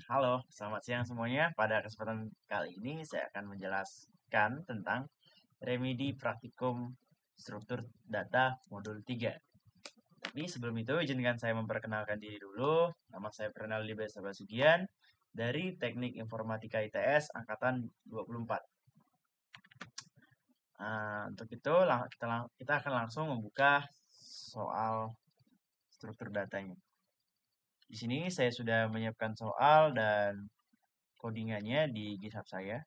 Halo, selamat siang semuanya. Pada kesempatan kali ini saya akan menjelaskan tentang remedi praktikum struktur data modul 3. Tapi sebelum itu izinkan saya memperkenalkan diri dulu. Nama saya Pernaldi Besa Basugian dari Teknik Informatika ITS angkatan 24. Untuk itu kita akan langsung membuka soal struktur datanya. Di sini saya sudah menyiapkan soal dan codingannya di GitHub saya.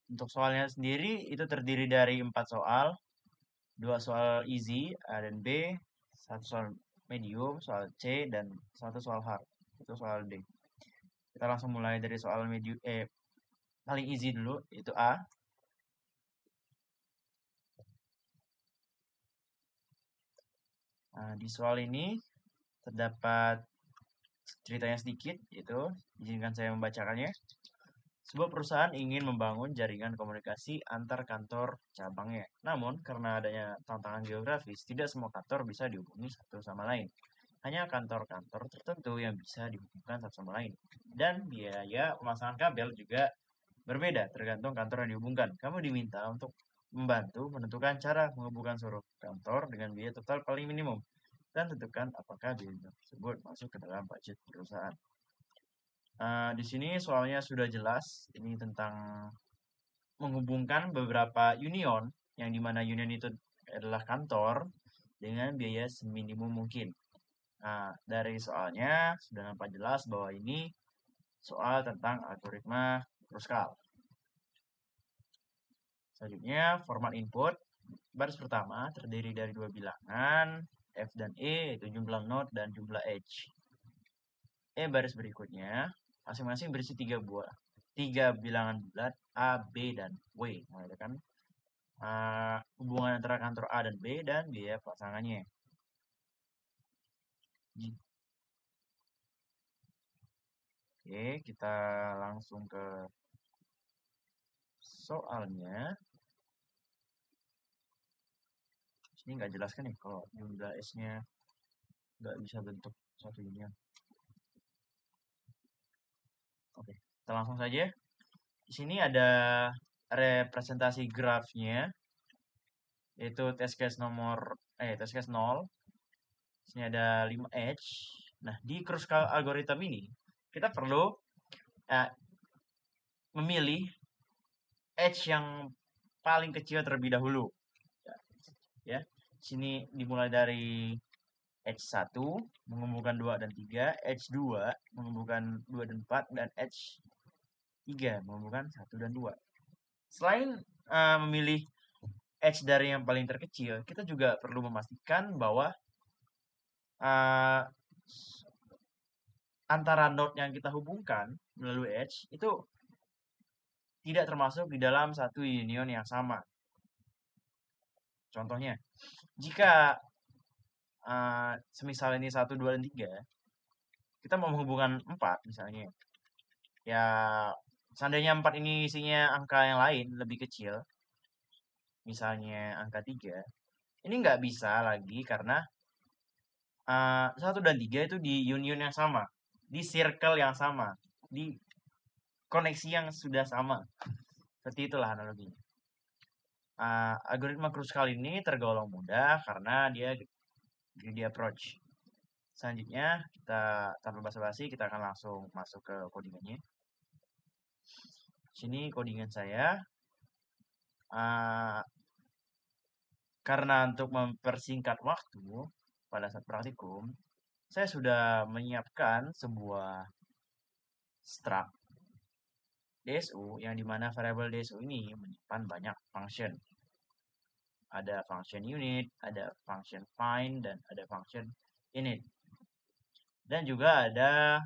Untuk soalnya sendiri itu terdiri dari 4 soal, 2 soal easy A dan B, 1 soal medium, soal C, dan 1 soal hard, itu soal D. Kita langsung mulai dari soal medium, paling easy dulu, itu A. Di soal ini terdapat ceritanya sedikit, itu izinkan saya membacakannya. Sebuah perusahaan ingin membangun jaringan komunikasi antar kantor cabangnya. Namun, karena adanya tantangan geografis, tidak semua kantor bisa dihubungi satu sama lain. Hanya kantor-kantor tertentu yang bisa dihubungkan satu sama lain. Dan biaya pemasangan kabel juga berbeda tergantung kantor yang dihubungkan. Kamu diminta untuk membantu menentukan cara menghubungkan seluruh kantor dengan biaya total paling minimum. Dan tentukan apakah biaya tersebut masuk ke dalam budget perusahaan. Di sini soalnya sudah jelas, ini tentang menghubungkan beberapa union, yang dimana union itu adalah kantor, dengan biaya seminimum mungkin. Dari soalnya sudah nampak jelas bahwa ini soal tentang algoritma Kruskal. Selanjutnya, format input. Baris pertama terdiri dari 2 bilangan, F dan E, yaitu jumlah node dan jumlah edge. Baris berikutnya, masing-masing berisi 3 bilangan bulat A, B, dan W. Mengatakan hubungan antara kantor A dan B dan biaya pasangannya. Oke, kita langsung ke soalnya. Ini nggak jelaskan nih kalau jumlah S-nya nggak bisa bentuk satu union. Oke, kita langsung saja. Di sini ada representasi grafnya, yaitu test case test case 0. Di sini ada 5 edge. Nah, di Kruskal algorithm ini kita perlu memilih edge yang paling kecil terlebih dahulu. Ya, sini dimulai dari edge 1 menghubungkan 2 dan 3, edge 2 menghubungkan 2 dan 4, dan edge 3 menghubungkan 1 dan 2. Selain memilih edge dari yang paling terkecil, kita juga perlu memastikan bahwa uh, antara node yang kita hubungkan melalui edge itu tidak termasuk di dalam satu union yang sama. Contohnya, jika semisal ini 1, 2, dan 3, kita mau menghubungkan 4 misalnya. Ya, seandainya 4 ini isinya angka yang lain lebih kecil, misalnya angka 3, ini nggak bisa lagi karena 1 dan 3 itu di union yang sama, di circle yang sama, di koneksi yang sudah sama. Seperti itulah analoginya. Algoritma Kruskal ini tergolong mudah karena dia greedy approach. Selanjutnya, kita tanpa basa-basi, kita akan langsung masuk ke codingannya. Sini codingan saya. Karena untuk mempersingkat waktu pada saat praktikum, saya sudah menyiapkan sebuah struct DSU yang dimana variabel DSU ini menyimpan banyak function. Ada function unit, ada function find, dan ada function init. Dan juga ada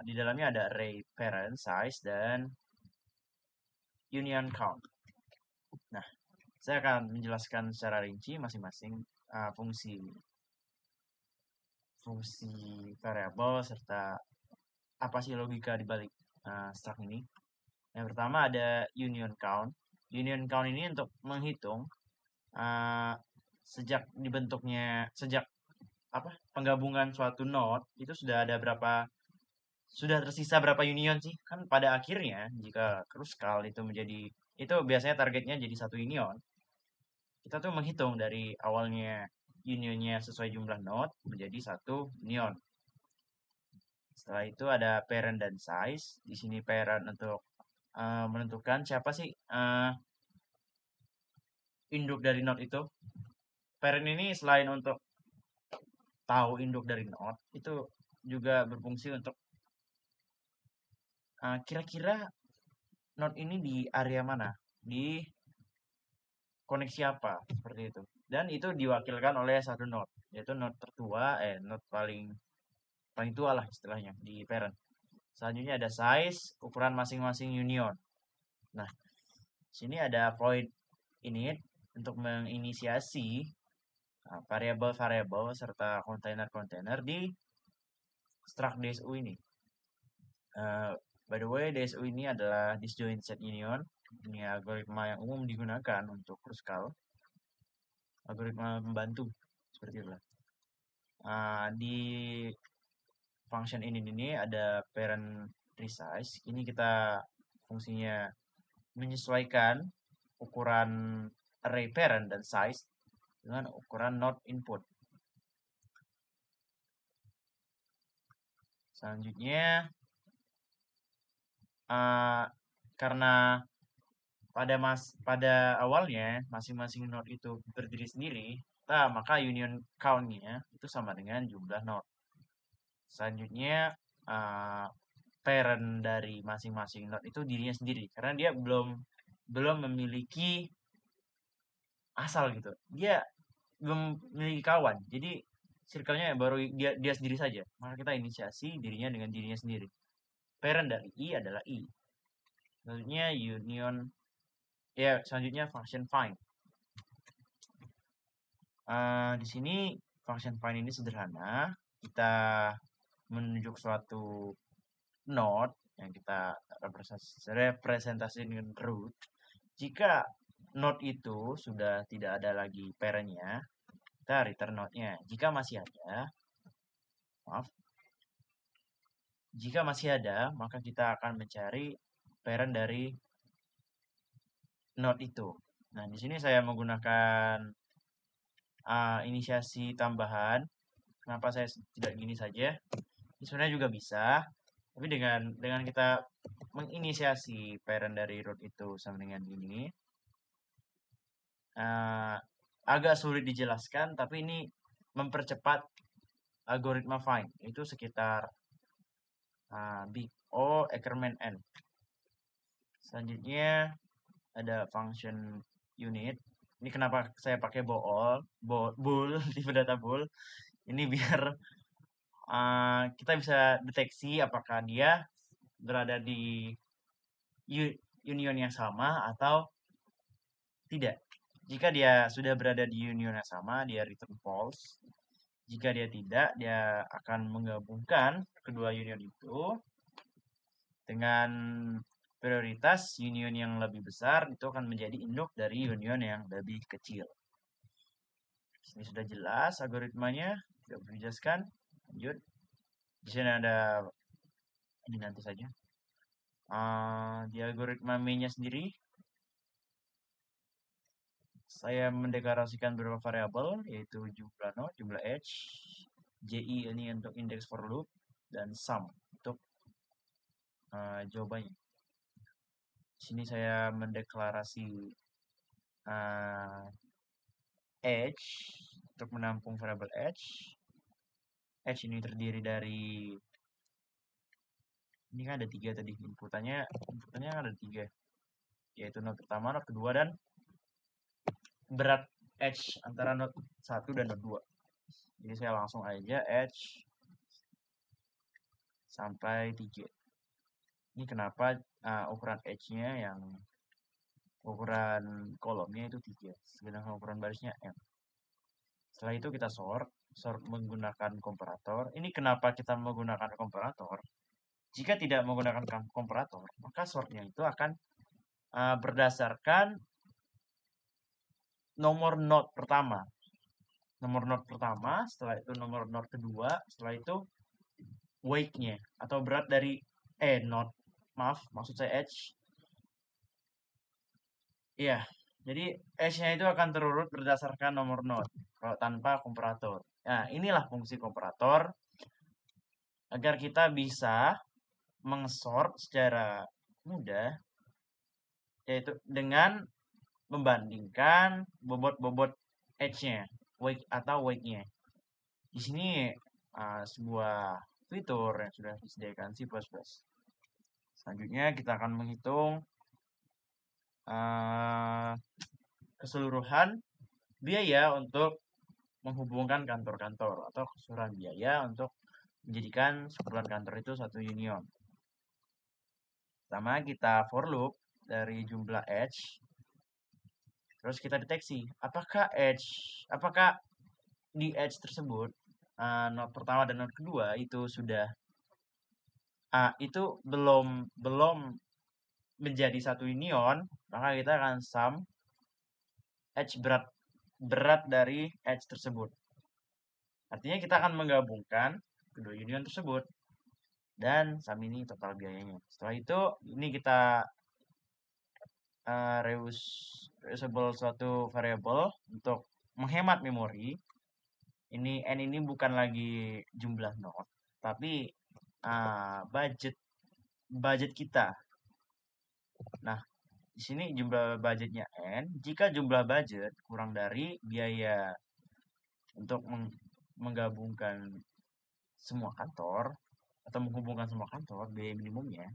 di dalamnya ada array parent size dan union count. Nah, saya akan menjelaskan secara rinci masing-masing fungsi variabel serta apa sih logika di balik struct ini. Yang pertama ada union count. Union count ini untuk menghitung sejak penggabungan suatu node itu sudah tersisa berapa union sih? Kan pada akhirnya jika Kruskal itu itu biasanya targetnya jadi satu union. Kita tuh menghitung dari awalnya unionnya sesuai jumlah node menjadi satu union. Setelah itu ada parent dan size. Di sini parent untuk menentukan siapa sih induk dari node itu. Parent ini selain untuk tahu induk dari node, itu juga berfungsi untuk kira-kira node ini di area mana, di koneksi apa, seperti itu. Dan itu diwakilkan oleh satu node, yaitu node tertua, node paling paling tua lah istilahnya di parent. Selanjutnya ada size, ukuran masing-masing union. Nah, sini ada void init untuk menginisiasi variabel-variabel serta kontainer-kontainer di struct DSU ini. By the way, DSU ini adalah disjoint set union. Ini algoritma yang umum digunakan untuk Kruskal. Algoritma pembantu seperti itulah. Di function ini ada parent resize. Ini kita fungsinya menyesuaikan ukuran array parent dan size dengan ukuran node input. Selanjutnya, karena pada awalnya masing-masing node itu berdiri sendiri, maka union count-nya itu sama dengan jumlah node. Selanjutnya, parent dari masing-masing node itu dirinya sendiri, karena dia belum memiliki asal gitu. Dia belum memiliki kawan. Jadi circle-nya baru dia sendiri saja. Maka kita inisiasi dirinya dengan dirinya sendiri. Parent dari I adalah I. Selanjutnya union, ya selanjutnya function find. Di sini function find ini sederhana. Kita menunjuk suatu node yang kita representasi dengan root. Jika node itu sudah tidak ada lagi parentnya, kita return node-nya. Jika masih ada, maka kita akan mencari parent dari node itu. Nah, di sini saya menggunakan inisiasi tambahan. Kenapa saya tidak gini saja? Ini sebenarnya juga bisa, tapi dengan kita menginisiasi parent dari root itu sama dengan ini, agak sulit dijelaskan, tapi ini mempercepat algoritma find. Itu sekitar big O Ackermann N. Selanjutnya ada function unit. Ini kenapa saya pakai bool tipe data bool. Ini biar kita bisa deteksi apakah dia berada di union yang sama atau tidak. Jika dia sudah berada di union yang sama, dia return false. Jika dia tidak, dia akan menggabungkan kedua union itu dengan prioritas union yang lebih besar itu akan menjadi induk dari union yang lebih kecil. Ini sudah jelas algoritmanya, tidak perlu dijelaskan. Lanjut. Di sini ada ini nanti saja. Di algoritma mainnya sendiri, saya mendeklarasikan beberapa variabel, yaitu jumlah node, jumlah edge, ji ini untuk index for loop, dan sum untuk jawabannya. Di sini saya mendeklarasi edge untuk menampung variabel edge. Edge ini terdiri dari ini kan ada 3 tadi inputannya ada 3, yaitu node pertama, node kedua, dan berat edge antara node 1 dan node 2. Jadi saya langsung aja edge sampai 3. Ini kenapa ukuran edge-nya yang ukuran kolomnya itu 3, sedangkan ukuran barisnya M. Setelah itu kita sort menggunakan komparator. Ini kenapa kita menggunakan komparator? Jika tidak menggunakan komparator, maka sortnya itu akan berdasarkan nomor node pertama. nomor node pertama, setelah itu nomor node kedua, setelah itu weight-nya atau berat dari node, maaf, maksud saya edge. Iya, jadi edge-nya itu akan terurut berdasarkan nomor node kalau tanpa komparator. Nah, inilah fungsi komparator agar kita bisa mengsort secara mudah, yaitu dengan membandingkan bobot-bobot edge-nya, weight atau weight-nya. Di sini sebuah fitur yang sudah disediakan C++. Selanjutnya kita akan menghitung keseluruhan biaya untuk menghubungkan kantor-kantor atau keseluruhan biaya untuk menjadikan sekumpulan kantor itu satu union. Pertama kita for loop dari jumlah edge. Terus kita deteksi apakah di edge tersebut node pertama dan node kedua itu sudah itu belum menjadi satu union, maka kita akan sum edge berat dari edge tersebut. Artinya kita akan menggabungkan kedua union tersebut dan sum ini total biayanya. Setelah itu ini kita reusable suatu variable untuk menghemat memori. N ini bukan lagi jumlah node, tapi budget kita. Nah, di sini jumlah budgetnya N. Jika jumlah budget kurang dari biaya untuk menggabungkan semua kantor atau menghubungkan semua kantor, biaya minimumnya,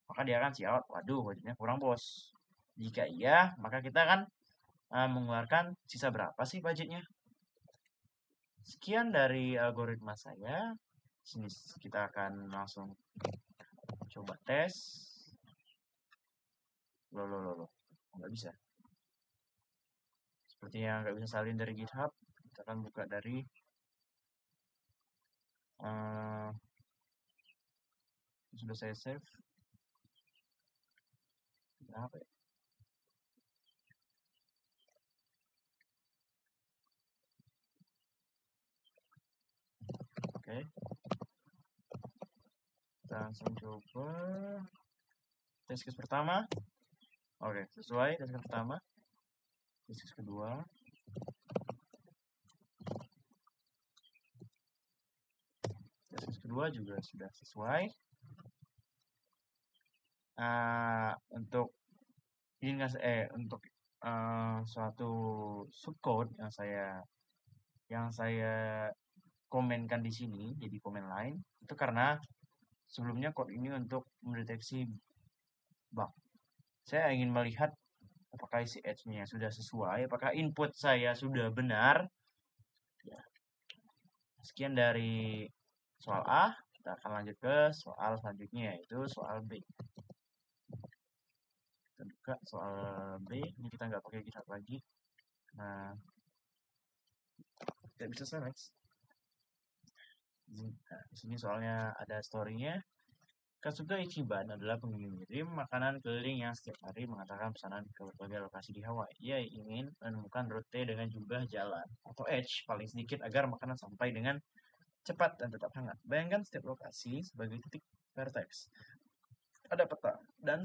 maka dia akan siap, waduh, budgetnya kurang bos. Jika iya, maka kita akan mengeluarkan sisa berapa sih budgetnya. Sekian dari algoritma saya. Sini kita akan langsung coba tes. Loh. Nggak bisa. Sepertinya nggak bisa salin dari GitHub. Kita akan buka dari sudah saya save. Apa ya? Oke. Kita langsung coba test case pertama. Oke, sesuai test case pertama. Test case kedua. Test case kedua juga sudah sesuai. Untuk suatu subcode yang saya komenkan di sini jadi komen lain itu karena sebelumnya code ini untuk mendeteksi bug. Saya ingin melihat apakah isi edge-nya sudah sesuai, apakah input saya sudah benar. Ya. Sekian dari soal A, kita akan lanjut ke soal selanjutnya, yaitu soal B. Kita buka soal B, ini kita nggak pakai GitHub lagi. Nah, tidak bisa select. Nah, di sini soalnya ada story-nya. Kasuga Ichiban adalah pengirim makanan keliling yang setiap hari mengatakan pesanan ke berbagai lokasi di Hawaii. Ia ingin menemukan rute dengan jumlah jalan atau edge paling sedikit agar makanan sampai dengan cepat dan tetap hangat. Bayangkan setiap lokasi sebagai titik vertex. Ada peta dan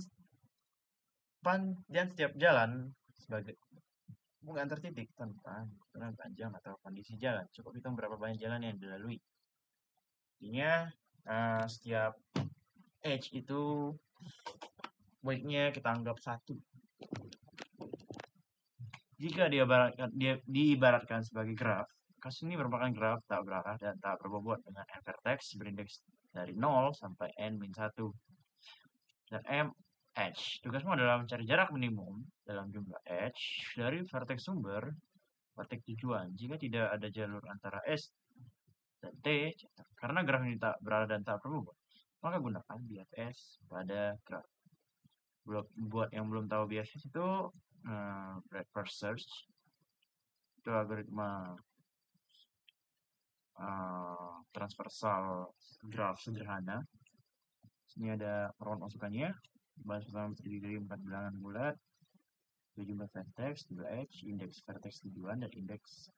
setiap jalan sebagai bukan tertitik tentang ukuran panjang atau kondisi jalan. Cukup hitung berapa banyak jalan yang dilalui. Artinya setiap edge itu weight-nya kita anggap 1. Jika diibaratkan sebagai graf, kasus ini merupakan graf tak berarah dan tak berbobot dengan n vertex berindeks dari 0 sampai n-1. Dan m edge. Tugasmu adalah mencari jarak minimum dalam jumlah edge dari vertex sumber, vertex tujuan. Jika tidak ada jalur antara S dan T, karena graf ini tak berarah dan tak berbobot, maka gunakan BFS pada graf. Buat yang belum tahu BFS itu breadth first search itu algoritma transversal graf sederhana. Sini ada ruang masukannya. Bahan pertama terdiri dari 4 bilangan bulat. jumlah vertex, jumlah edge, indeks vertex tujuan, dan indeks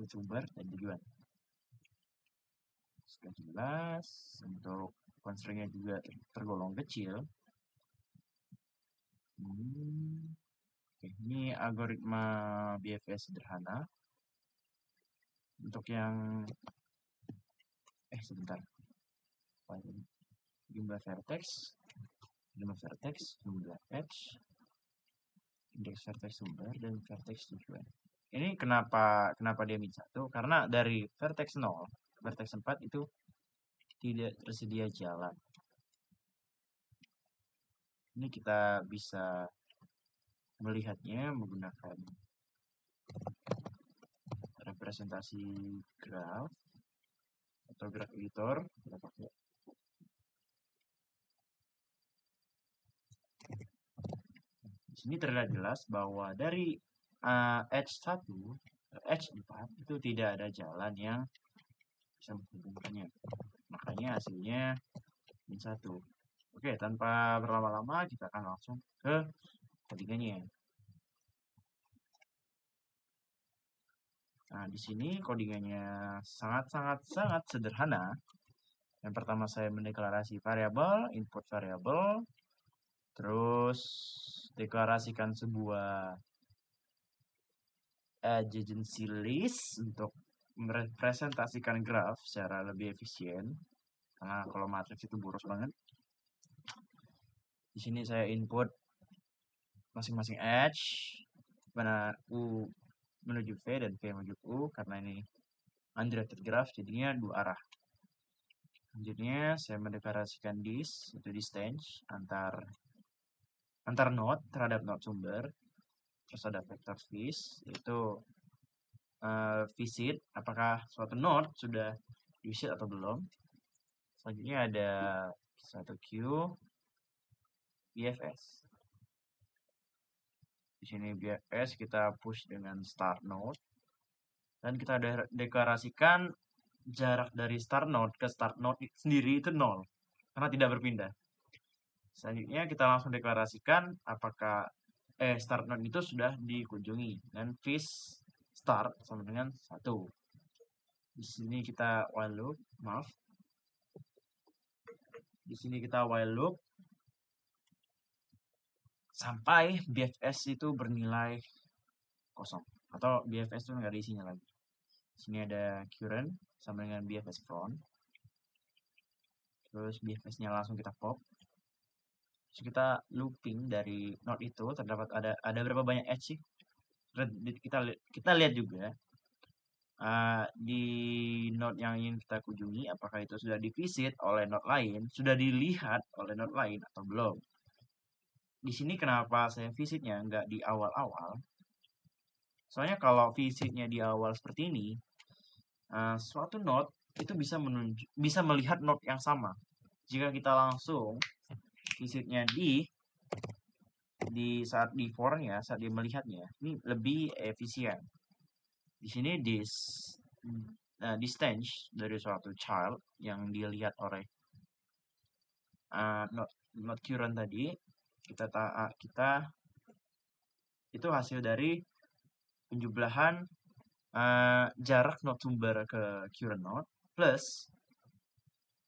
sumber dan tujuan. Sudah jelas. Untuk constraint-nya juga tergolong kecil. Oke, ini algoritma BFS sederhana. Untuk yang sebentar. Jumlah vertex, jumlah edge, indeks vertex sumber, dan vertex tujuan. Ini kenapa dia min 1? Karena dari vertex 0 ke vertex 4 itu tidak tersedia jalan. Ini kita bisa melihatnya menggunakan representasi graf atau graf editor. Kita pakai di sini terlihat jelas bahwa dari edge 1 ke edge 4 itu tidak ada jalan yang bisa menghubungkannya. Makanya hasilnya min 1. Oke, tanpa berlama-lama kita akan langsung ke codingannya. Nah, di sini codingannya sangat sederhana. Yang pertama saya mendeklarasi variabel, input variabel, terus deklarasikan sebuah adjacency list untuk merepresentasikan graf secara lebih efisien. Karena kalau matriks itu boros banget. Di sini saya input masing-masing edge, mana U menuju V dan V menuju U, karena ini undirected graph, jadinya dua arah. Selanjutnya saya mendeklarasikan itu distance antar node terhadap node sumber. Terus ada vector vis, yaitu visit, apakah suatu node sudah visit atau belum. Selanjutnya ada satu Q BFS. Di sini BFS kita push dengan start node, dan kita deklarasikan jarak dari start node ke start node sendiri itu 0, karena tidak berpindah. Selanjutnya kita langsung deklarasikan apakah start node itu sudah dikunjungi dengan vis start sama dengan 1. Di sini kita while loop, Di sini kita while loop sampai BFS itu bernilai kosong atau BFS itu nggak ada isinya lagi. Di sini ada current sama dengan BFS front. Terus BFS-nya langsung kita pop. Terus kita looping dari node itu, terdapat ada berapa banyak edge sih? Kita lihat juga di node yang ingin kita kunjungi, apakah itu sudah divisit oleh node lain, sudah dilihat oleh node lain atau belum. Di sini kenapa saya visitnya nggak di awal-awal? Soalnya kalau visitnya di awal seperti ini, suatu node itu bisa melihat node yang sama. Jika kita langsung visitnya saat di for-nya, saat dia melihatnya, ini lebih efisien. Di sini distance dari suatu child yang dilihat oleh node current tadi, kita itu hasil dari penjumlahan jarak node sumber ke current node plus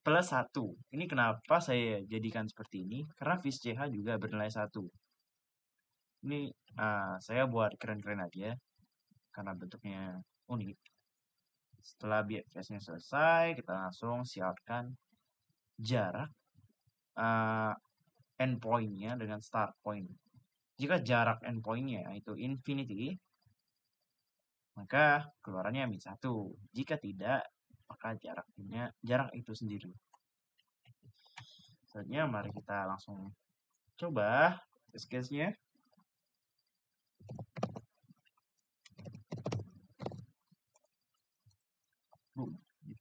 1. Ini kenapa saya jadikan seperti ini? Karena vis CH juga bernilai 1. Ini saya buat keren-keren aja karena bentuknya unik. Setelah BFS-nya selesai, kita langsung siapkan jarak endpoint-nya dengan start point. Jika jarak endpoint-nya itu infinity, maka keluarannya min 1. Jika tidak, maka jarak itu sendiri. Selanjutnya mari kita langsung coba test case-nya.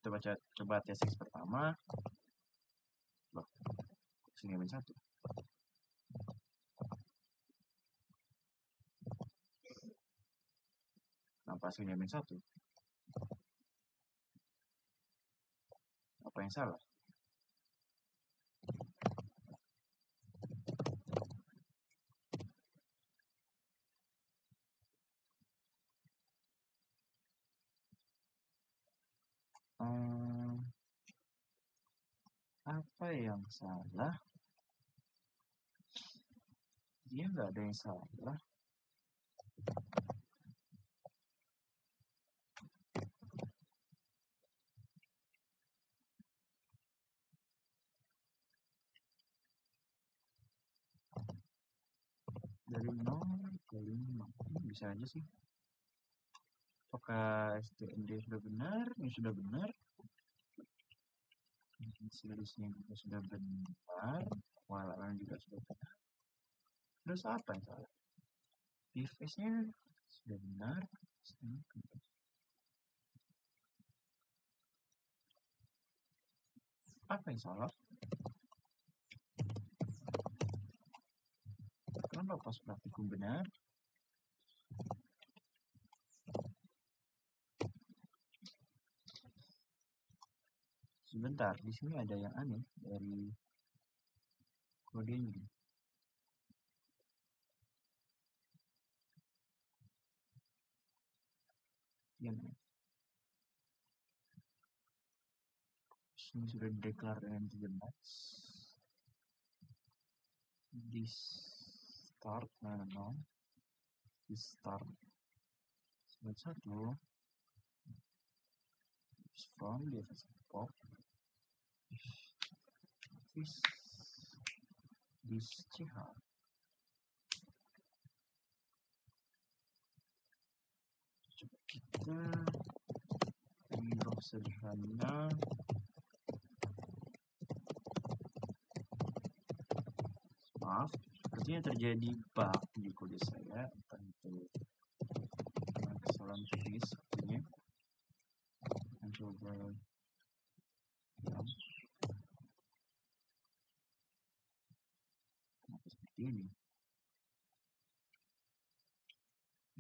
Kita coba test case pertama. Loh, sini min 1. Kenapa hasilnya min 1? Apa yang salah? Apa yang salah? Dia nggak ada yang salah. Dari 0 ke 5. Bisa aja sih. Apakah STND sudah benar? Ini sudah benar. Serisnya juga sudah benar. Walaan juga sudah benar. Terus apa yang salah? Device-nya sudah benar. Apa yang salah? Kenapa pas praktikum benar? Sebentar, di sini ada yang aneh dari kodenya. Yang ini sudah declare dengan 17. This start, no, this start. Satu, from the pop. This CH. Coba kita inbox sederhana. Maaf, sepertinya terjadi bug di kode saya, entah itu kesalahan teknis sepertinya. Coba ya. Kenapa seperti ini?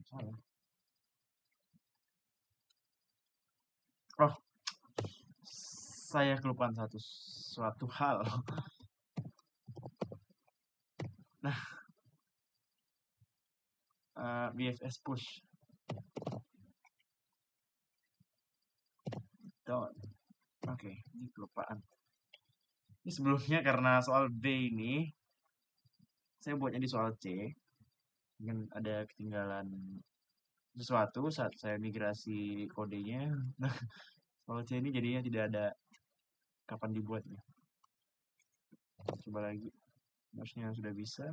Salah. Oh, saya kelupaan suatu hal. Nah, BFS push. Oke, ini kelupaan. Ini sebelumnya karena soal B ini, saya buatnya di soal C. Mungkin ada ketinggalan sesuatu saat saya migrasi kodenya. Nah, soal C ini jadinya tidak ada kapan dibuatnya. Coba lagi. Harusnya sudah bisa.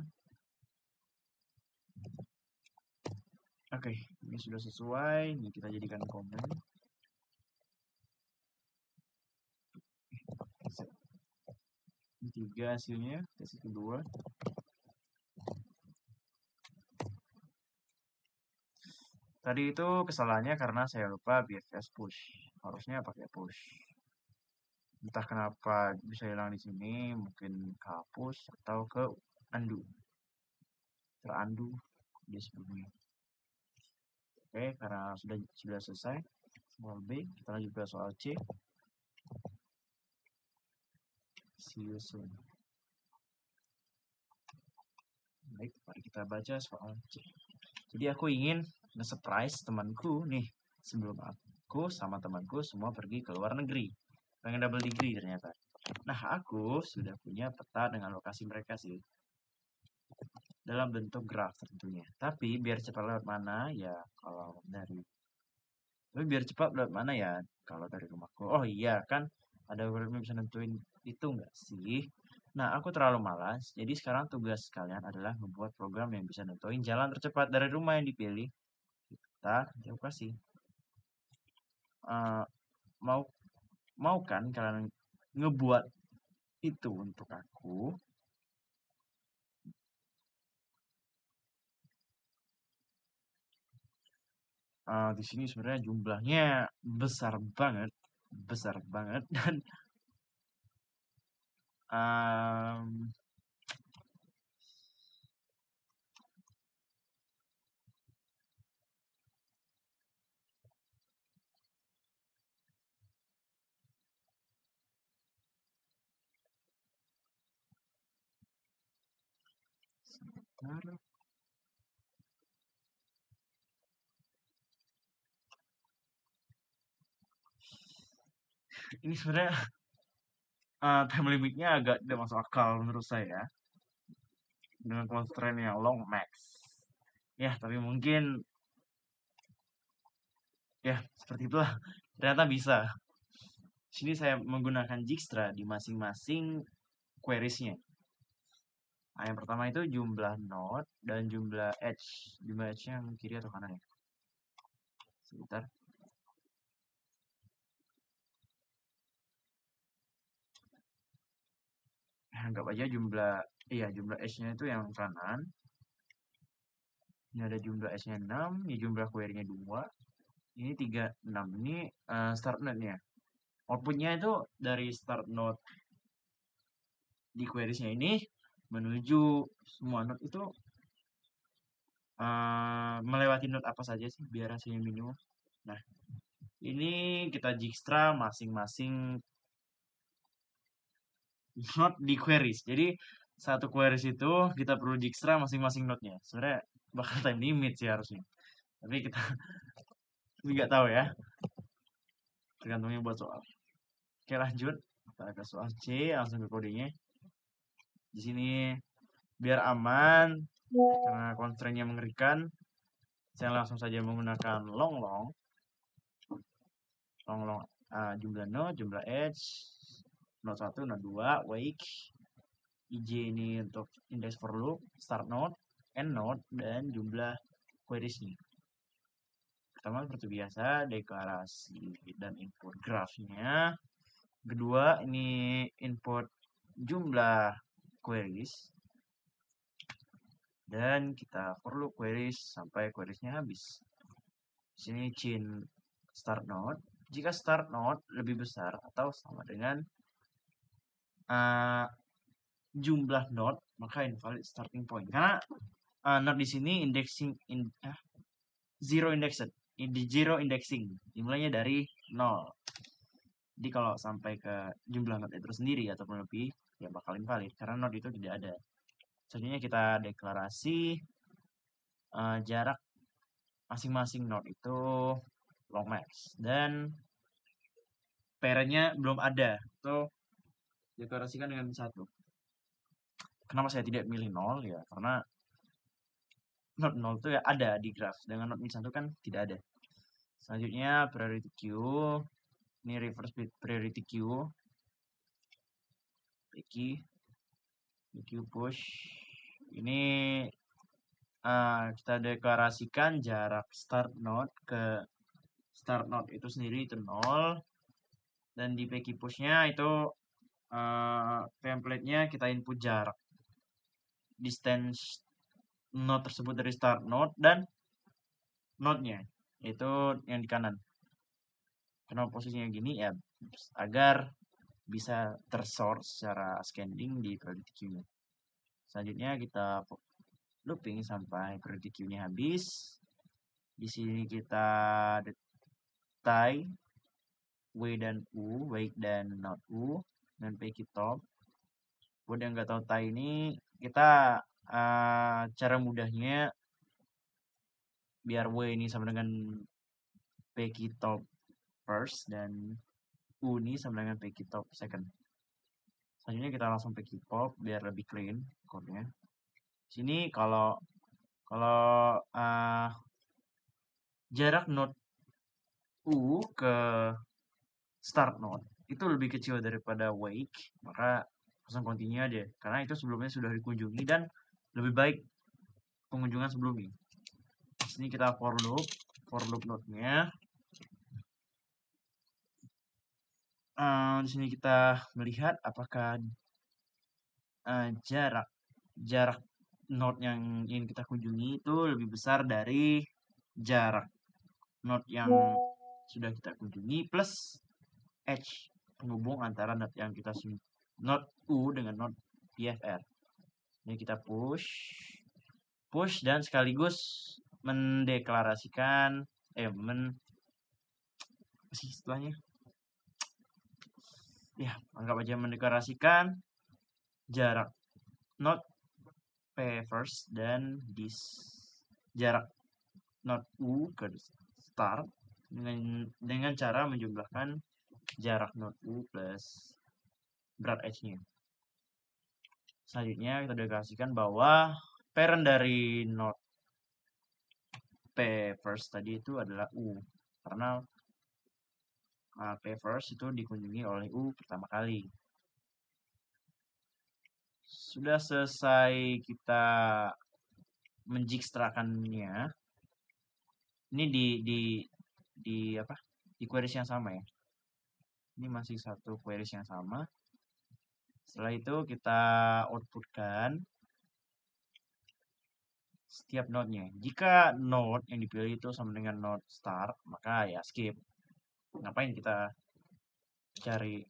Oke, ini sudah sesuai. Ini kita jadikan komen. Ini 3 hasilnya, tes kedua. Tadi itu kesalahannya karena saya lupa BFS push. Harusnya pakai push. Entah kenapa bisa hilang di sini, mungkin kehapus atau ke undo. Terandu di sebelumnya. Oke, karena sudah selesai soal B, kita lanjut ke soal C. See you soon. Baik, mari kita baca soal C. Jadi aku ingin nge-surprise temanku nih, sebelum aku sama temanku semua pergi ke luar negeri. Pengen double degree ternyata. Nah, aku sudah punya peta dengan lokasi mereka sih. Dalam bentuk graf tentunya. Tapi biar cepat lewat mana ya kalau dari Tapi biar cepat lewat mana ya kalau dari rumahku. Oh iya kan ada algoritma bisa nentuin itu enggak sih? Nah, aku terlalu malas. Jadi sekarang tugas kalian adalah membuat program yang bisa nentuin jalan tercepat dari rumah yang dipilih. Kita kasih. Mau mau kan kalian ngebuat itu untuk aku? Di sini sebenarnya jumlahnya besar banget dan um, sebentar. Ini sebenarnya time limitnya agak tidak masuk akal menurut saya dengan constraint yang long max. Ya, tapi mungkin ya seperti itulah. Ternyata bisa. Sini saya menggunakan Dijkstra di masing-masing queriesnya. Nah, yang pertama itu jumlah node dan jumlah edge. Jumlah edge-nya yang kiri atau kanan ya? Sebentar. Anggap aja jumlah edge-nya itu yang kanan. Ini ada jumlah edge-nya 6, ini jumlah query-nya 2, ini 3, 6. Ini start node-nya. Output-nya itu dari start node di queries-nya ini menuju semua node itu melewati node apa saja sih biar hasilnya minimum. Nah, ini kita Dijkstra masing-masing node di queries. Jadi satu queries itu kita perlu Dijkstra masing-masing node-nya. Sebenarnya bakal time limit sih harusnya. Tapi kita nggak tahu ya. Tergantungnya buat soal. Oke, lanjut. Kita ke soal C, langsung ke kodenya. Di sini biar aman karena constraint-nya mengerikan, saya langsung saja menggunakan long long jumlah node, jumlah edge, node 1, node 2, wake, ij ini untuk index for loop, start node, end node, dan jumlah queries-nya. Pertama seperti biasa deklarasi dan input graph-nya. Kedua ini input jumlah queries dan kita perlu queries sampai queriesnya habis. Sini chain start node. Jika start node lebih besar atau sama dengan jumlah node, maka invalid starting point. Karena node di sini zero indexing, dimulainya dari 0. Jadi kalau sampai ke jumlah node itu sendiri ataupun lebih, ya bakal invalid karena node itu tidak ada. Selanjutnya kita deklarasi jarak masing-masing node itu long max dan parentnya belum ada, atau deklarasikan dengan 1. Kenapa saya tidak milih 0 ya? Karena node 0 itu ya ada di graph, dengan node min 1 kan tidak ada. Selanjutnya priority queue, ini reverse priority queue, queue push. Ini kita deklarasikan jarak start node ke start node itu sendiri itu 0, dan di pk push-nya itu template-nya kita input jarak distance node tersebut dari start node dan node-nya itu yang di kanan. Kenapa posisinya gini ya? Agar bisa tersort secara scanning di priority queue-nya. Selanjutnya kita looping sampai priority queue-nya habis. Di sini kita tie wake dan not u dan pk top. Buat yang nggak tahu tie ini, kita cara mudahnya biar w ini sama dengan pk top first dan u ini sama dengan pk top second. Selanjutnya kita langsung pk pop biar lebih clean code-nya. Sini kalau jarak node u ke start node itu lebih kecil daripada wake, maka langsung continue aja karena itu sebelumnya sudah dikunjungi dan lebih baik pengunjungan sebelumnya. Sini kita for loop node-nya. Di sini kita melihat apakah jarak node yang ingin kita kunjungi itu lebih besar dari jarak node yang sudah kita kunjungi plus edge penghubung antara node yang kita node u dengan node pfr. Ini kita push dan sekaligus mendeklarasikan setelahnya ya anggap aja mendeklarasikan jarak node p first dan jarak node u ke start dengan cara menjumlahkan jarak node u plus berat edge-nya. Selanjutnya kita deklarasikan bahwa parent dari node P first tadi itu adalah U, karena P first itu dikunjungi oleh U pertama kali. Sudah selesai kita menjikstrakannya. Ini di apa? Di queries yang sama ya. Ini masih satu queries yang sama. Setelah itu kita outputkan setiap node-nya. Jika node yang dipilih itu sama dengan node start, maka ya skip. Ngapain kita cari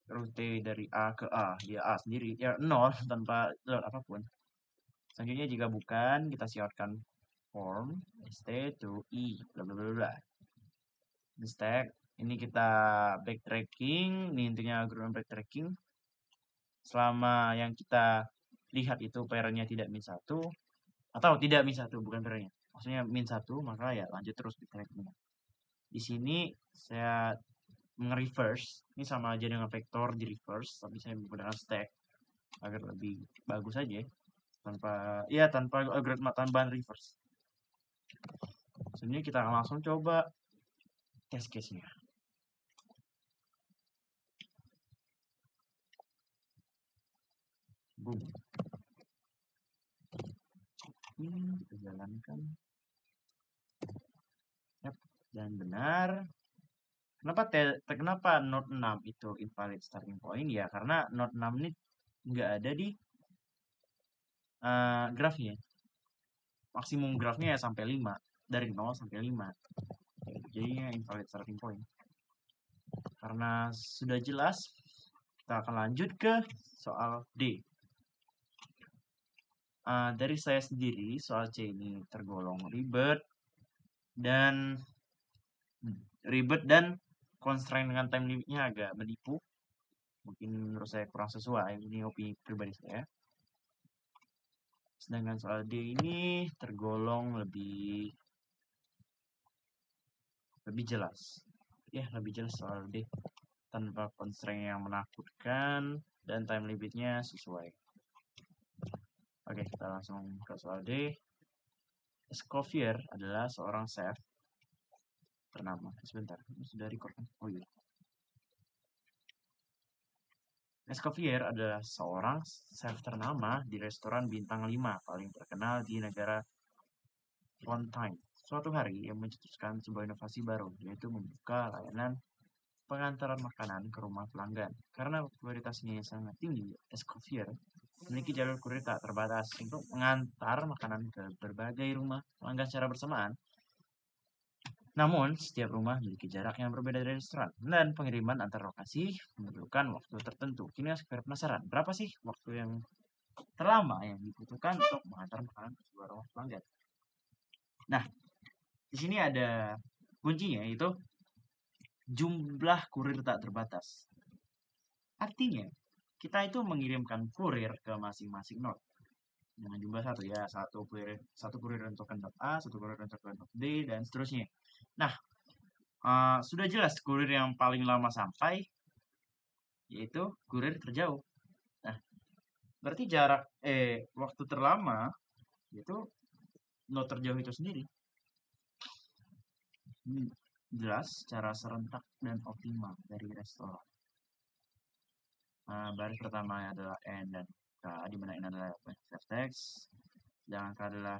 rute dari A ke A? Dia A sendiri, ya 0 tanpa load apapun. Selanjutnya jika bukan, kita siapkan form st to e bla bla bla bla. Di stack ini kita backtracking, ini intinya algoritma backtracking. Selama yang kita lihat itu parentnya tidak min 1 atau tidak min 1, bukan parentnya. Maksudnya min 1, maka ya lanjut terus backtrackingnya. Di sini saya nge-reverse, ini sama aja dengan vektor di reverse, tapi saya menggunakan stack agar lebih bagus aja tanpa algoritma tambahan reverse. Sebenarnya kita langsung coba test case-nya. Boom. Ini kita jalankan. Yap, dan benar. Kenapa node 6 itu invalid starting point? Ya karena node 6 ini nggak ada di grafnya. Maksimum grafnya ya sampai 5. Dari 0 sampai 5. Jadinya invalid starting point. Karena sudah jelas, kita akan lanjut ke soal D. Dari saya sendiri, soal C ini tergolong ribet dan constraint dengan time limitnya agak menipu. Mungkin menurut saya kurang sesuai, ini opini pribadi saya. Sedangkan soal D ini tergolong lebih jelas. Ya, lebih jelas soal D. Tanpa constraint yang menakutkan dan time limitnya sesuai. Oke, kita langsung ke soal D. Escoffier adalah seorang chef ternama. Sebentar, ini sudah record kan? Oh iya. Escoffier adalah seorang chef ternama di restoran bintang 5 paling terkenal di negara Florentine. Suatu hari, ia mencetuskan sebuah inovasi baru, yaitu membuka layanan pengantaran makanan ke rumah pelanggan. Karena popularitasnya yang sangat tinggi, Escoffier memiliki jalur kurir tak terbatas untuk mengantar makanan ke berbagai rumah pelanggan secara bersamaan. Namun, setiap rumah memiliki jarak yang berbeda dari restoran, dan pengiriman antar lokasi memerlukan waktu tertentu. Kini saya penasaran, berapa sih waktu yang terlama yang dibutuhkan untuk mengantar makanan ke sebuah rumah pelanggan? Nah, di sini ada kuncinya, yaitu jumlah kurir tak terbatas. Artinya, kita itu mengirimkan kurir ke masing-masing node dengan jumlah satu ya, satu kurir untuk node A, satu kurir untuk node B, dan seterusnya. Nah, sudah jelas kurir yang paling lama sampai yaitu kurir terjauh. Nah, berarti waktu terlama yaitu node terjauh itu sendiri. Jelas secara serentak dan optimal dari restoran. Baris pertama adalah N dan K, di mana N adalah vertex, sedangkan K adalah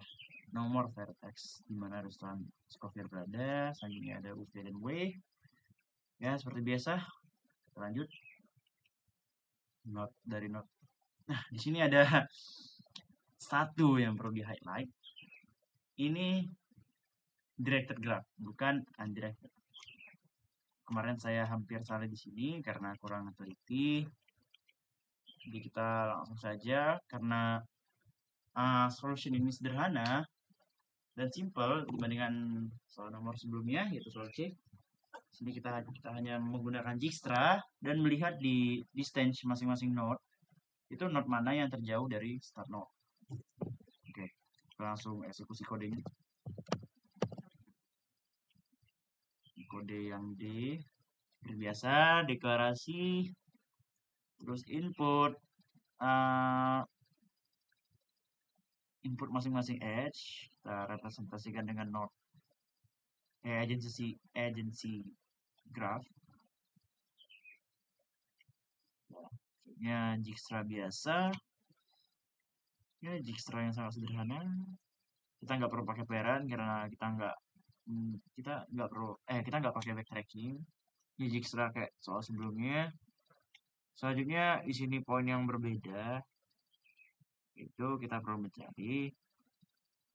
nomor vertex di mana restoran Escoffier berada. Selanjutnya ada U, V, dan W. Ya, seperti biasa. Kita lanjut. Dari node. Nah, di sini ada satu yang perlu di highlight. Ini directed graph, bukan undirected. Kemarin saya hampir salah di sini karena kurang teliti. Jadi kita langsung saja karena solution ini sederhana dan simple dibandingkan soal nomor sebelumnya yaitu soal C. Sini kita hanya menggunakan Dijkstra dan melihat di distance masing-masing node itu node mana yang terjauh dari start node. Oke, kita langsung eksekusi kodenya. Kode yang D seperti biasa deklarasi Terus input masing-masing edge kita representasikan dengan node agency graph. Ya, Dijkstra biasa. Ya, Dijkstra yang sangat sederhana. Kita nggak perlu pakai pairan karena kita nggak pakai backtracking. Ini Dijkstra kayak soal sebelumnya. Selanjutnya di sini poin yang berbeda itu kita perlu mencari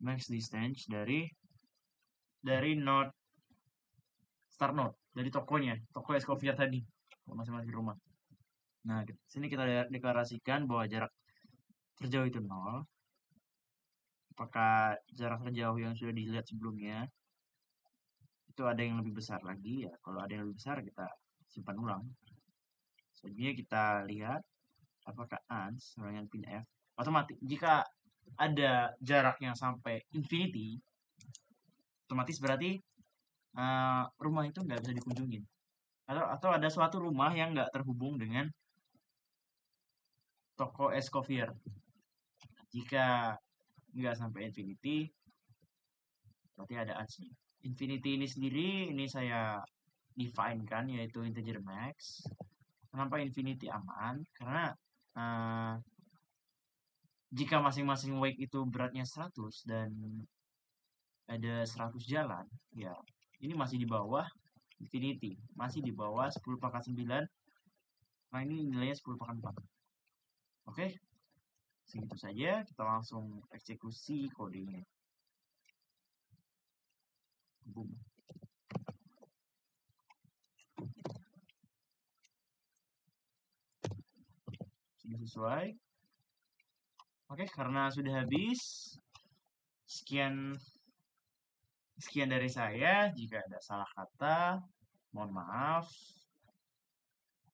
max distance dari node start node, dari toko Escoffier tadi masing-masing rumah. Nah, di sini kita deklarasikan bahwa jarak terjauh itu 0. Apakah jarak terjauh yang sudah dilihat sebelumnya itu ada yang lebih besar lagi ya? Kalau ada yang lebih besar kita simpan ulang. Selanjutnya kita lihat apakah ans sama dengan pin F. Otomatis jika ada jarak yang sampai infinity, otomatis berarti rumah itu nggak bisa dikunjungin. Atau ada suatu rumah yang nggak terhubung dengan toko Escoffier. Jika nggak sampai infinity, berarti ada ans-nya. Infinity ini sendiri, ini saya define kan, yaitu integer max. Kenapa infinity aman? Karena jika masing-masing wake itu beratnya 100 dan ada 100 jalan, ya ini masih di bawah infinity, masih di bawah 10 pangkat 9. Nah, ini nilainya 10 pangkat 4. Oke, segitu saja. Kita langsung eksekusi kodenya. Boom. Sudah sesuai. Oke, karena sudah habis, sekian dari saya. Jika ada salah kata, mohon maaf.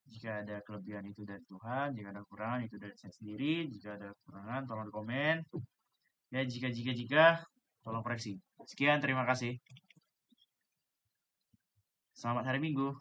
Jika ada kelebihan itu dari Tuhan, jika ada kekurangan itu dari saya sendiri. Jika ada kekurangan, tolong komen. Ya, jika tolong koreksi. Sekian, terima kasih. Selamat hari Minggu.